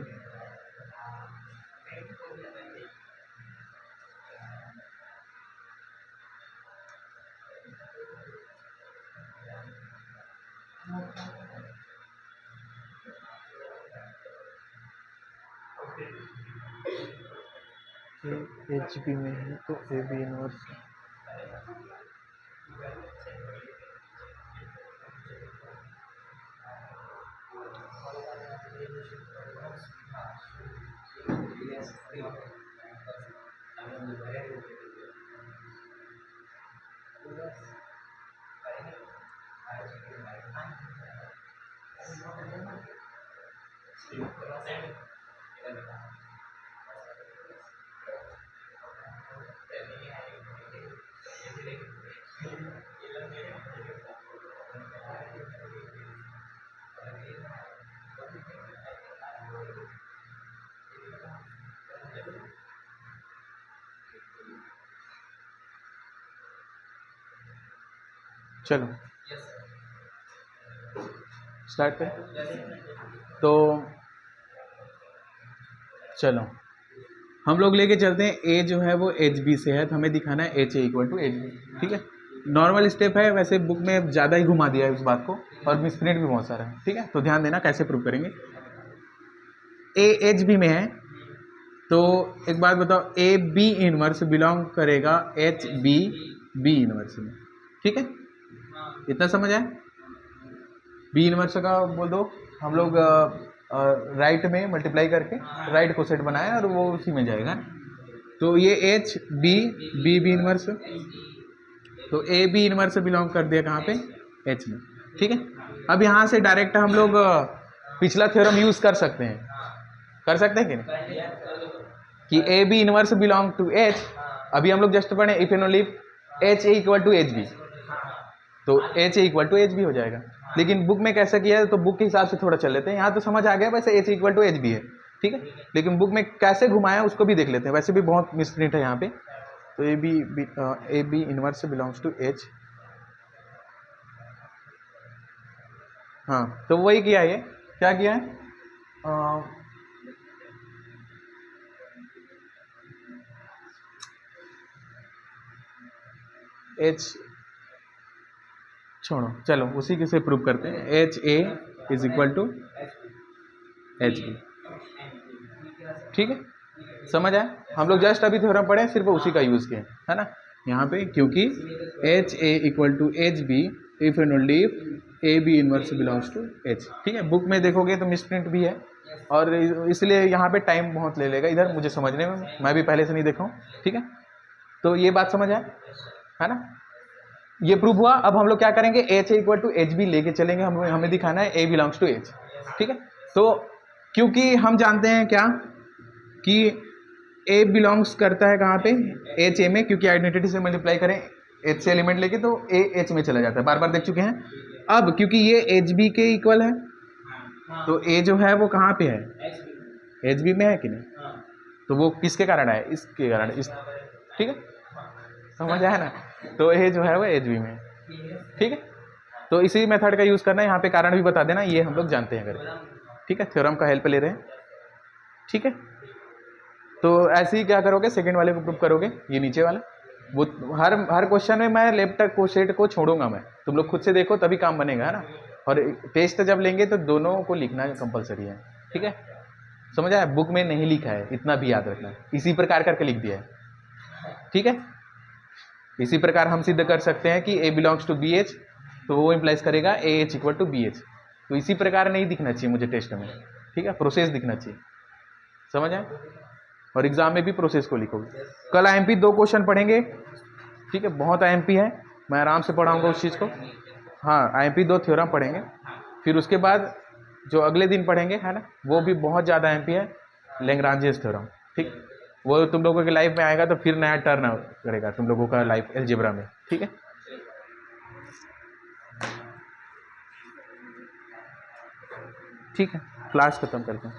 एच बी में है तो ए बी इनवर्स, चलो स्टार्ट करें। तो चलो हम लोग लेके चलते हैं, ए जो है वो एच बी से है, तो हमें दिखाना है H A equal to H B, ठीक है। नॉर्मल स्टेप है, वैसे बुक में ज़्यादा ही घुमा दिया है इस बात को, और मिसप्रिंट भी बहुत सारा है, ठीक है। तो ध्यान देना कैसे प्रूव करेंगे। ए एच बी में है, तो एक बात बताओ, ए बी इनवर्स बिलोंग करेगा एच बी बी इनवर्स में, ठीक है, इतना समझ आए। बी इनवर्स का बोल दो, हम लोग राइट में मल्टीप्लाई करके राइट को सेट बनाए और वो उसी में जाएगा, तो ये H B B B inverse, तो ए बी इनवर्स बिलोंग कर दिया कहाँ पे, एच में, ठीक है। अब यहाँ से डायरेक्ट हम लोग पिछला थ्योरम यूज कर सकते हैं कि नहीं, कि a B inverse belong to H, अभी हम लोग जस्ट पढ़े if and only if H A equal to H b, तो H A equal to H b हो जाएगा। लेकिन बुक में कैसे किया है, तो बुक के हिसाब से थोड़ा चल लेते हैं। यहाँ तो समझ आ गया वैसे H equal to H B है, ठीक है। लेकिन बुक में कैसे घुमाया उसको भी देख लेते हैं, वैसे भी बहुत मिसप्रिंट है यहाँ पे। तो A B inverse belongs to H, हाँ तो वही किया है, ये क्या किया है, एच छोड़ो, चलो उसी के से प्रूव करते हैं। H A is equal to H B, ठीक है, समझ आए। हम लोग जस्ट अभी थ्योरम पढ़े, सिर्फ उसी का यूज किया है ना यहाँ पे, क्योंकि H A equal to H B if and only if A B inverse belongs to H, ठीक है। बुक में देखोगे तो मिसप्रिंट भी है, और इसलिए यहाँ पे टाइम बहुत ले लेगा इधर मुझे समझने में, मैं भी पहले से नहीं देखा हूँ, ठीक है। तो ये बात समझ आए, है ना। ये प्रूव हुआ। अब हम लोग क्या करेंगे, H A equal to H B लेके चलेंगे, हमें दिखाना है ए बिलोंग्स टू एच, ठीक है। तो क्योंकि हम जानते हैं क्या कि ए बिलोंग्स करता है कहाँ पे, एच ए में, क्योंकि आइडेंटिटी से मल्टीप्लाई करें एच से एलिमेंट लेके तो ए एच में चला जाता है, बार बार देख चुके हैं। अब क्योंकि ये एच बी के इक्वल है, तो ए जो है वो कहाँ पे है, एच बी में है कि नहीं, तो वो किसके कारण है, इसके कारण, इस, ठीक है, समझ आया ना। तो ए जो है वो एच बी में है, ठीक है। तो इसी मेथड का यूज़ करना है, यहाँ पे कारण भी बता देना, ये हम लोग जानते हैं अगर, ठीक है, थ्योरम का हेल्प ले रहे हैं, ठीक है। तो ऐसे ही क्या करोगे, सेकंड वाले को प्रूव करोगे, ये नीचे वाला, वो हर क्वेश्चन में मैं लेफ्ट को सेट को छोड़ूंगा मैं, तुम लोग खुद से देखो तभी काम बनेगा, है ना। और टेस्ट जब लेंगे तो दोनों को लिखना कंपलसरी है, ठीक है, समझ आया। बुक में नहीं लिखा है, इतना भी याद रखना, इसी प्रकार करके लिख दिया है, ठीक है। इसी प्रकार हम सिद्ध कर सकते हैं कि A belongs to B H, तो वो इम्प्लाइज करेगा A H equal to B H. तो इसी प्रकार नहीं दिखना चाहिए मुझे टेस्ट में, ठीक है, प्रोसेस दिखना चाहिए, समझ आए। और एग्जाम में भी प्रोसेस को लिखोगे। कल आईएमपी 2 क्वेश्चन पढ़ेंगे, ठीक है, बहुत आईएमपी है, मैं आराम से पढ़ाऊंगा उस चीज़ को। हाँ, आईएमपी 2 थ्योरम पढ़ेंगे, फिर उसके बाद जो अगले दिन पढ़ेंगे, है ना, वो भी बहुत ज़्यादा आईएमपी है, लैग्रांजियस थ्योरम, ठीक, वो तुम लोगों के लाइफ में आएगा तो फिर नया टर्न करेगा तुम लोगों का लाइफ अलजेब्रा में, ठीक है। ठीक है, क्लास खत्म करते हैं।